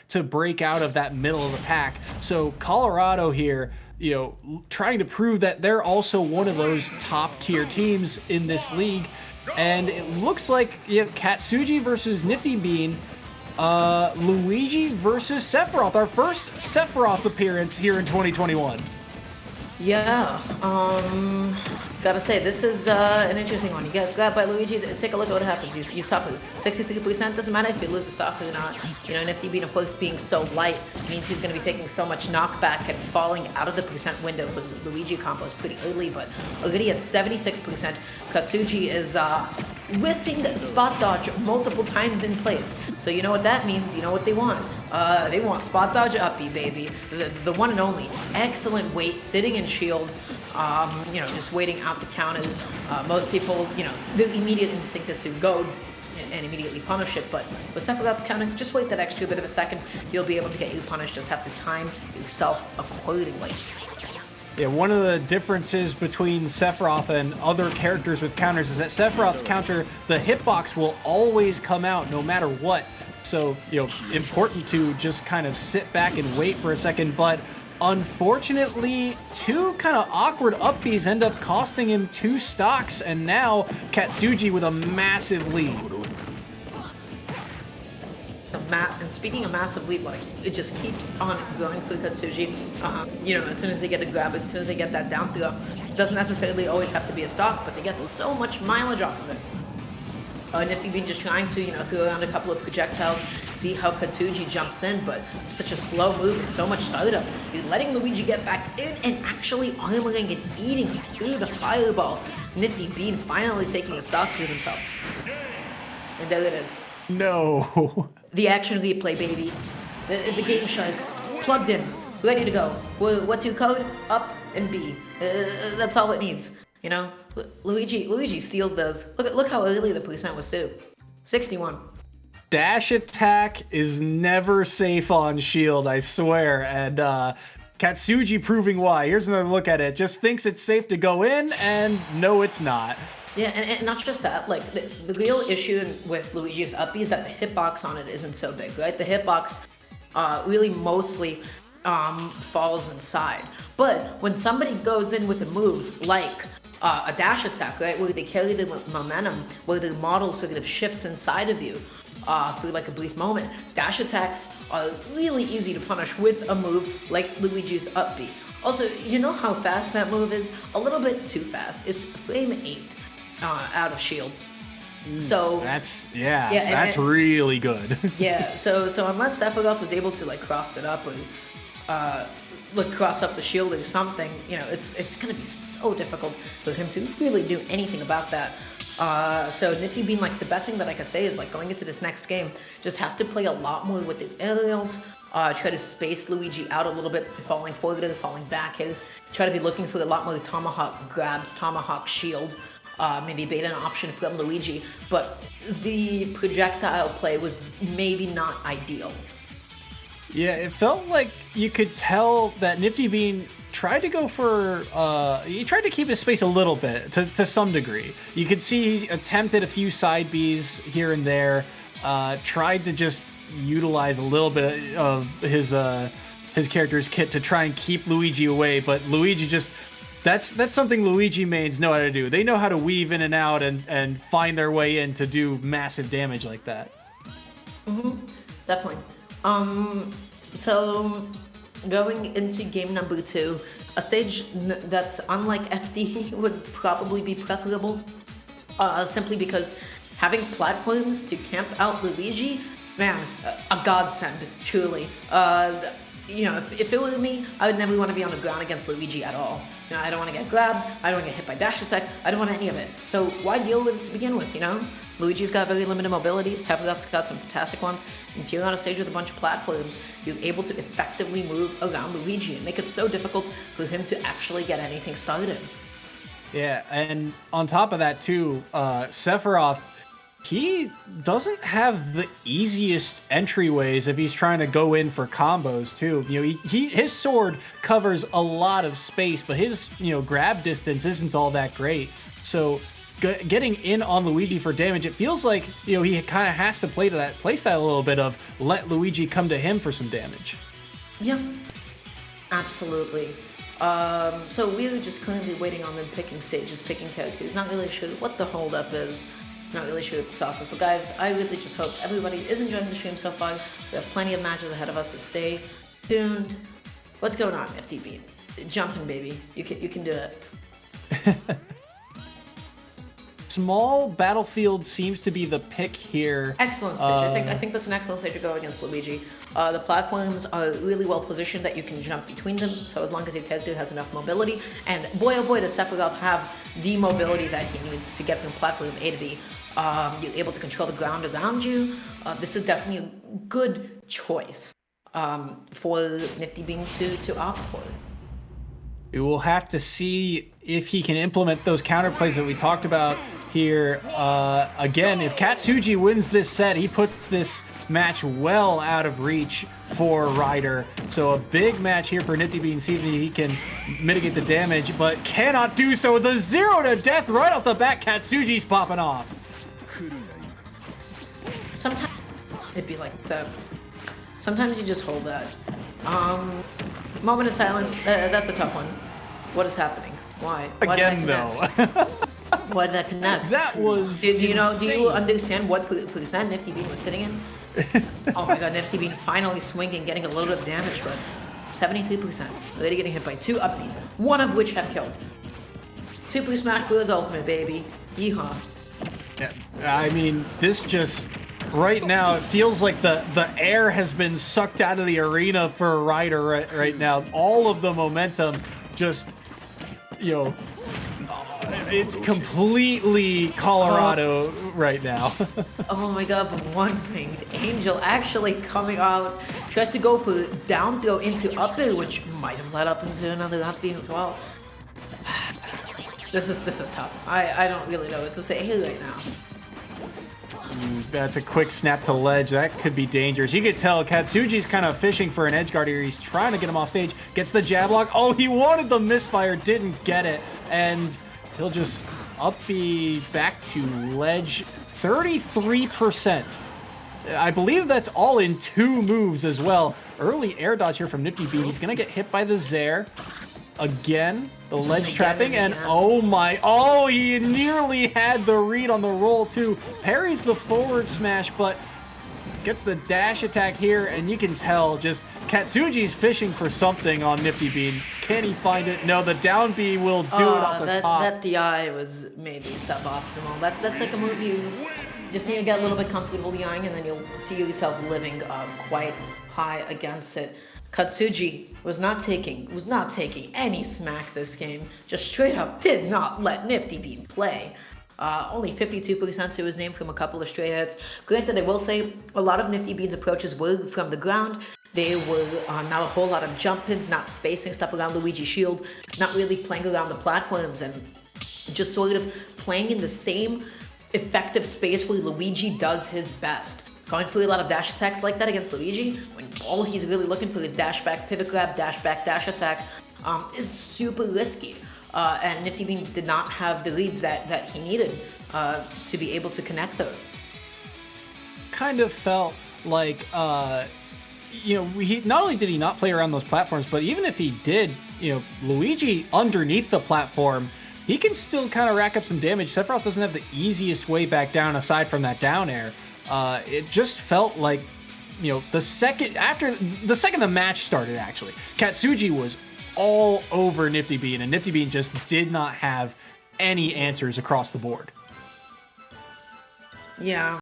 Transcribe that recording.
to break out of that middle of the pack. So Colorado here, trying to prove that they're also one of those top tier teams in this league. And it looks like you have Katsuji versus Nifty Bean, Luigi versus Sephiroth, our first Sephiroth appearance here in 2021. Yeah, gotta say, this is an interesting one. You get grabbed by Luigi, take a look at what happens. You suffer 63%, doesn't matter if you lose the stock or not. Nifty Bean, of course, being so light means he's gonna be taking so much knockback and falling out of the percent window for Luigi combos pretty early, but already at 76%, Katsuji is whiffing spot dodge multiple times in place. So you know what that means, you know what they want. They want spot dodge uppy, baby. The one and only. Excellent weight, sitting in shield, just waiting out the counters. Most people, their immediate instinct is to go and immediately punish it, but with Sephiroth's counter, just wait that extra bit of a second. You'll be able to get you punished, just have to time yourself accordingly. Yeah, one of the differences between Sephiroth and other characters with counters is that Sephiroth's counter, the hitbox will always come out no matter what. So, important to just kind of sit back and wait for a second, but unfortunately, two kind of awkward up-Bs end up costing him 2 stocks, and now Katsuji with a massive lead. And speaking of massive lead, it just keeps on going for Katsuji. As soon as they get a grab, as soon as they get that down throw, it doesn't necessarily always have to be a stock, but they get so much mileage off of it. Nifty Bean just trying to, throw around a couple of projectiles, see how Katsuji jumps in, but such a slow move and so much startup. He's letting Luigi get back in and actually armoring and eating through the fireball. Nifty Bean finally taking a stock for themselves. And there it is. No. The action replay, baby. The Game Shark, plugged in, ready to go. What's your code? Up and B. That's all it needs. Luigi steals those. Look how early the percent was too. 61. Dash attack is never safe on shield, I swear. And Katsuji proving why. Here's another look at it. Just thinks it's safe to go in, and no, it's not. Yeah, and not just that. The real issue with Luigi's up is that the hitbox on it isn't so big, right? The hitbox really mostly falls inside. But when somebody goes in with a move like a dash attack, right, where they carry the momentum, where the model sort of shifts inside of you through a brief moment, dash attacks are really easy to punish with a move like Luigi's up B. Also, you know how fast that move is? A little bit too fast. It's frame 8 out of shield. So that's really good. Yeah, so unless Sephiroth was able to cross it up or cross up the shield or something, it's gonna be so difficult for him to really do anything about that. So Nifty Bean, the best thing that I could say is going into this next game, just has to play a lot more with the aerials, try to space Luigi out a little bit, falling forward or falling back here, try to be looking for a lot more tomahawk grabs, tomahawk shield, maybe bait an option from Luigi, but the projectile play was maybe not ideal. Yeah, it felt like you could tell that Nifty Bean tried to go for, he tried to keep his space a little bit, to some degree. You could see he attempted a few side Bs here and there, tried to just utilize a little bit of his character's kit to try and keep Luigi away, but Luigi just, that's something Luigi mains know how to do. They know how to weave in and out and find their way in to do massive damage like that. Definitely. So going into game number 2, a stage that's unlike FD would probably be preferable, simply because having platforms to camp out Luigi, man, a godsend, truly. If it were me, I would never want to be on the ground against Luigi at all. I don't want to get grabbed, I don't want to get hit by dash attack, I don't want any of it. So why deal with it to begin with, Luigi's got very limited mobility, Sephiroth's got some fantastic ones, and if you're on a stage with a bunch of platforms, you're able to effectively move around Luigi and make it so difficult for him to actually get anything started. Yeah, and on top of that too, Sephiroth, he doesn't have the easiest entryways if he's trying to go in for combos too. His sword covers a lot of space, but his grab distance isn't all that great. So getting in on Luigi for damage. It feels like, you know, he kind of has to play to that playstyle a little bit of let Luigi come to him for some damage. Yeah, absolutely. So we're just currently waiting on them picking stages, picking characters. Not really sure what the holdup is. Not really sure what the sauce is. But guys, I really just hope everybody is enjoying the stream so far. We have plenty of matches ahead of us, so stay tuned. What's going on, Nifty Bean? Jumping, baby. You can do it. Small battlefield seems to be the pick here. Excellent stage. I think that's an excellent stage to go against Luigi. The platforms are really well positioned that you can jump between them, so as long as your character has enough mobility, and boy oh boy does Sephiroth have the mobility that he needs to get from platform A to B. You're able to control the ground around you. This is definitely a good choice for Nifty Bean to opt for. We will have to see if he can implement those counterplays that we talked about here. Again, if Katsuji wins this set, he puts this match well out of reach for Ryder. So a big match here for Nifty Bean, see if he can mitigate the damage, but cannot do so. The 0 to death right off the bat. Katsuji's popping off. Sometimes it'd be like that. Sometimes you just hold that. Moment of silence. That's a tough one. What is happening? Why? Again, though. Why did that connect? That was Do you know? insane. Do you understand what percent Nifty Bean was sitting in? Oh my God, Nifty Bean finally swinging, getting a little bit of damage, but 73%. Already getting hit by 2 upbeats, one of which have killed. Super Smash Bros. Ultimate, baby. Yeehaw. Yeah, I mean, this just right now it feels like the air has been sucked out of the arena for Ryder right now. All of the momentum just, you know, it's completely Colorado right now. Oh my God, but one thing, Angel actually coming out, tries to go for down throw into up air, which might have led up into another up B as well. This is tough. I don't really know what to say here right now. That's a quick snap to ledge. That could be dangerous. You could tell Katsuji's kind of fishing for an edge guard here. He's trying to get him off stage. Gets the jab lock. Oh, he wanted the misfire, didn't get it. And he'll just up B back to ledge. 33%. I believe that's all in 2 moves as well. Early air dodge here from Nifty Bean. He's going to get hit by the Zair. Again, the ledge trapping, and oh my, oh, he nearly had the read on the roll too. Parries the forward smash, but gets the dash attack here, and you can tell just Katsuji's fishing for something on Nifty Bean. Can he find it? No, the down B will do it off the top. That DI was maybe suboptimal. That's like a move you just need to get a little bit comfortable DIing, and then you'll see yourself living quite high against it. Katsuji was not taking any smack this game. Just straight up did not let Nifty Bean play. Only 52% to his name from a couple of straight hits. Granted, I will say a lot of Nifty Bean's approaches were from the ground. They were not a whole lot of jump ins, not spacing stuff around Luigi's shield, not really playing around the platforms, and just sort of playing in the same effective space where Luigi does his best. Going for a lot of dash attacks like that against Luigi, when all he's really looking for is dash back, pivot grab, dash back, dash attack, is super risky. And Nifty Bean did not have the reads that he needed to be able to connect those. Kind of felt like, you know, he not only did he not play around those platforms, but even if he did, you know, Luigi underneath the platform, he can still kind of rack up some damage. Sephiroth doesn't have the easiest way back down aside from that down air. It just felt like, you know, the second the match started, actually, Katsuji was all over Nifty Bean, and Nifty Bean just did not have any answers across the board. Yeah.